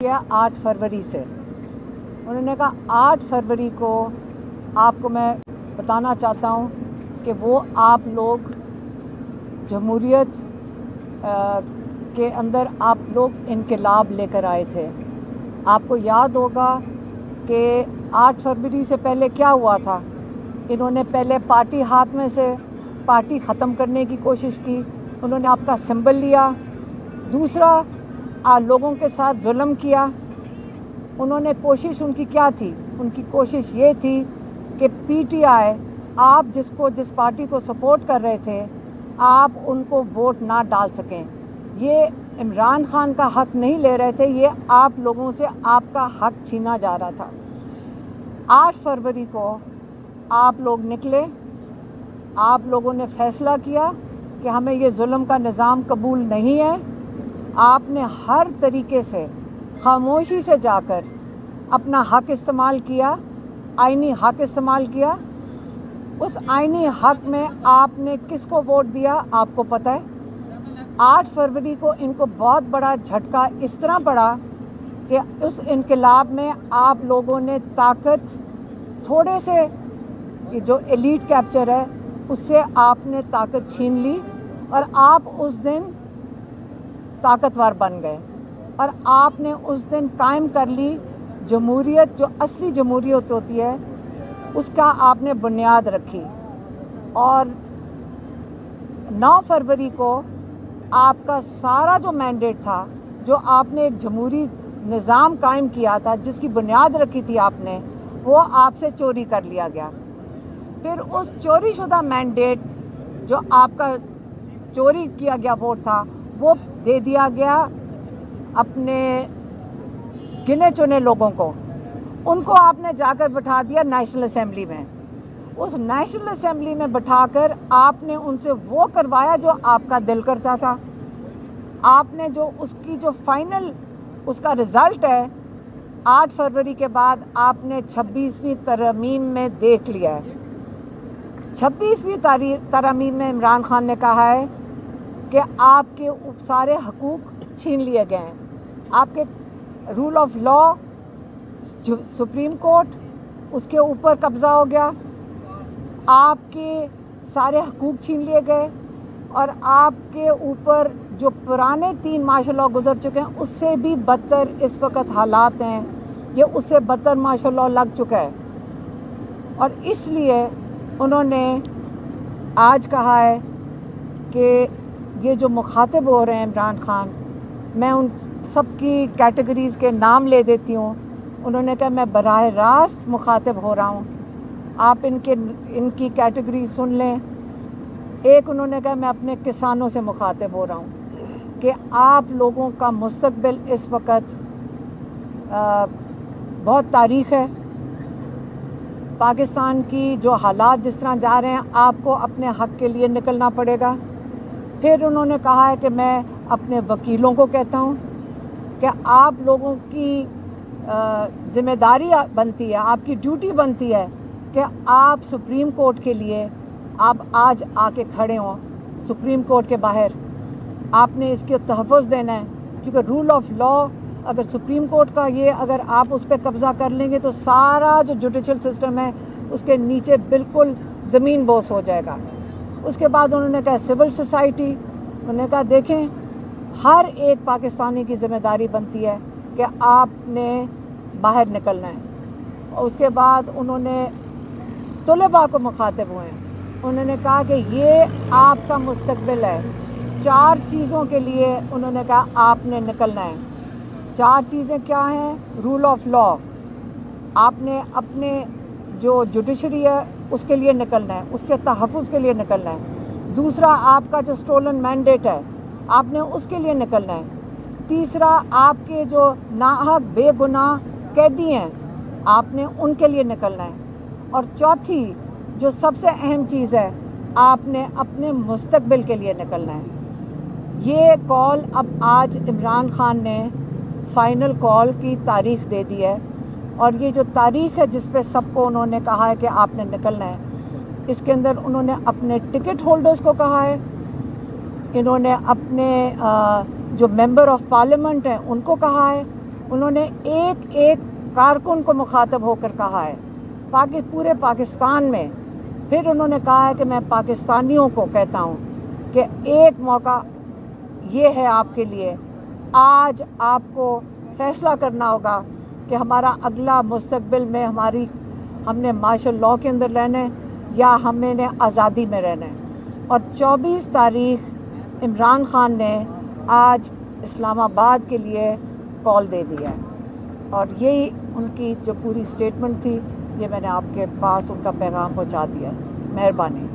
کیا 8 فروری سے. انہوں نے کہا 8 فروری کو آپ کو میں بتانا چاہتا ہوں کہ وہ آپ لوگ جمہوریت کے اندر آپ لوگ انقلاب لے کر آئے تھے. آپ کو یاد ہوگا کہ 8 فروری سے پہلے کیا ہوا تھا. انہوں نے پہلے پارٹی ہاتھ میں سے پارٹی ختم کرنے کی کوشش کی. انہوں نے آپ کا سمبل لیا. دوسرا لوگوں کے ساتھ ظلم کیا. انہوں نے کوشش ان کی کیا تھی؟ ان کی کوشش یہ تھی کہ پی ٹی آئی آپ جس پارٹی کو سپورٹ کر رہے تھے آپ ان کو ووٹ نہ ڈال سکیں. یہ عمران خان کا حق نہیں لے رہے تھے, یہ آپ لوگوں سے آپ کا حق چھینا جا رہا تھا. 8 فروری کو آپ لوگ نکلے. آپ لوگوں نے فیصلہ کیا کہ ہمیں یہ ظلم کا نظام قبول نہیں ہے. آپ نے ہر طریقے سے خاموشی سے جا کر اپنا حق استعمال کیا, آئینی حق استعمال کیا. اس آئینی حق میں آپ نے کس کو ووٹ دیا آپ کو پتہ ہے. 8 فروری کو ان کو بہت بڑا جھٹکا اس طرح پڑا کہ اس انقلاب میں آپ لوگوں نے طاقت تھوڑے سے جو ایلیٹ کیپچر ہے اس سے آپ نے طاقت چھین لی اور آپ اس دن طاقتور بن گئے اور آپ نے اس دن قائم کر لی جمہوریت, جو اصلی جمہوریت ہوتی ہے اس کا آپ نے بنیاد رکھی. اور 9 فروری کو آپ کا سارا جو مینڈیٹ تھا, جو آپ نے ایک جمہوری نظام قائم کیا تھا, جس کی بنیاد رکھی تھی آپ نے, وہ آپ سے چوری کر لیا گیا. پھر اس چوری شدہ مینڈیٹ جو آپ کا چوری کیا گیا ووٹ تھا وہ دے دیا گیا اپنے گنے چنے لوگوں کو. ان کو آپ نے جا کر بٹھا دیا نیشنل اسمبلی میں. اس نیشنل اسمبلی میں بٹھا کر آپ نے ان سے وہ کروایا جو آپ کا دل کرتا تھا. آپ نے جو اس کی جو فائنل اس کا رزلٹ ہے 8 فروری کے بعد آپ نے 26ویں ترمیم میں دیکھ لیا ہے. 26ویں ترمیم میں عمران خان نے کہا ہے کہ آپ کے سارے حقوق چھین لیے گئے ہیں. آپ کے rule of law, supreme court, اس کے اوپر قبضہ ہو گیا. آپ کے سارے حقوق چھین لیے گئے اور آپ کے اوپر جو پرانے 3 مارشل لاء گزر چکے ہیں اس سے بھی بدتر اس وقت حالات ہیں. یہ اس سے بدتر مارشل لاء لگ چکا ہے. اور اس لیے انہوں نے آج کہا ہے کہ یہ جو مخاطب ہو رہے ہیں عمران خان, میں ان سب کی کیٹیگریز کے نام لے دیتی ہوں. انہوں نے کہا میں براہ راست مخاطب ہو رہا ہوں, آپ ان کی کیٹیگری سن لیں. ایک انہوں نے کہا میں اپنے کسانوں سے مخاطب ہو رہا ہوں کہ آپ لوگوں کا مستقبل اس وقت بہت تاریخ ہے. پاکستان کی جو حالات جس طرح جا رہے ہیں آپ کو اپنے حق کے لیے نکلنا پڑے گا. پھر انہوں نے کہا ہے کہ میں اپنے وکیلوں کو کہتا ہوں کہ آپ لوگوں کی ذمہ داری بنتی ہے, آپ کی ڈیوٹی بنتی ہے کہ آپ سپریم کورٹ کے لیے آپ آج آ کے کھڑے ہوں سپریم کورٹ کے باہر. آپ نے اس کے تحفظ دینا ہے کیونکہ رول آف لا اگر سپریم کورٹ کا یہ اگر آپ اس پہ قبضہ کر لیں گے تو سارا جو جوڈیشل سسٹم ہے اس کے نیچے بالکل زمین بوس ہو جائے گا. اس کے بعد انہوں نے کہا سول سوسائٹی, انہوں نے کہا دیکھیں ہر ایک پاکستانی کی ذمہ داری بنتی ہے کہ آپ نے باہر نکلنا ہے. اور اس کے بعد انہوں نے طلباء کو مخاطب ہوئے ہیں. انہوں نے کہا کہ یہ آپ کا مستقبل ہے. 4 چیزوں کے لیے انہوں نے کہا آپ نے نکلنا ہے. 4 چیزیں کیا ہیں؟ رول آف لا, آپ نے اپنے جو جوڈیشری ہے اس کے لیے نکلنا ہے, اس کے تحفظ کے لیے نکلنا ہے. دوسرا آپ کا جو اسٹولن مینڈیٹ ہے آپ نے اس کے لیے نکلنا ہے. تیسرا آپ کے جو ناحق بے گناہ قیدی ہیں آپ نے ان کے لیے نکلنا ہے. اور چوتھی جو سب سے اہم چیز ہے آپ نے اپنے مستقبل کے لیے نکلنا ہے. یہ کال اب آج عمران خان نے فائنل کال کی تاریخ دے دی ہے اور یہ جو تاریخ ہے جس پہ سب کو انہوں نے کہا ہے کہ آپ نے نکلنا ہے, اس کے اندر انہوں نے اپنے ٹکٹ ہولڈرز کو کہا ہے, انہوں نے اپنے جو ممبر آف پارلیمنٹ ہیں ان کو کہا ہے, انہوں نے ایک ایک کارکن کو مخاطب ہو کر کہا ہے پورے پاکستان میں. پھر انہوں نے کہا ہے کہ میں پاکستانیوں کو کہتا ہوں کہ ایک موقع یہ ہے آپ کے لیے، آج آپ کو فیصلہ کرنا ہوگا کہ ہمارا اگلا مستقبل میں ہم نے مارشل لاء کے اندر رہنا ہے یا ہم نے آزادی میں رہنا ہے. اور 24 تاریخ عمران خان نے آج اسلام آباد کے لیے کال دے دیا ہے، اور یہی ان کی جو پوری سٹیٹمنٹ تھی، یہ میں نے آپ کے پاس ان کا پیغام پہنچا دیا. مہربانی.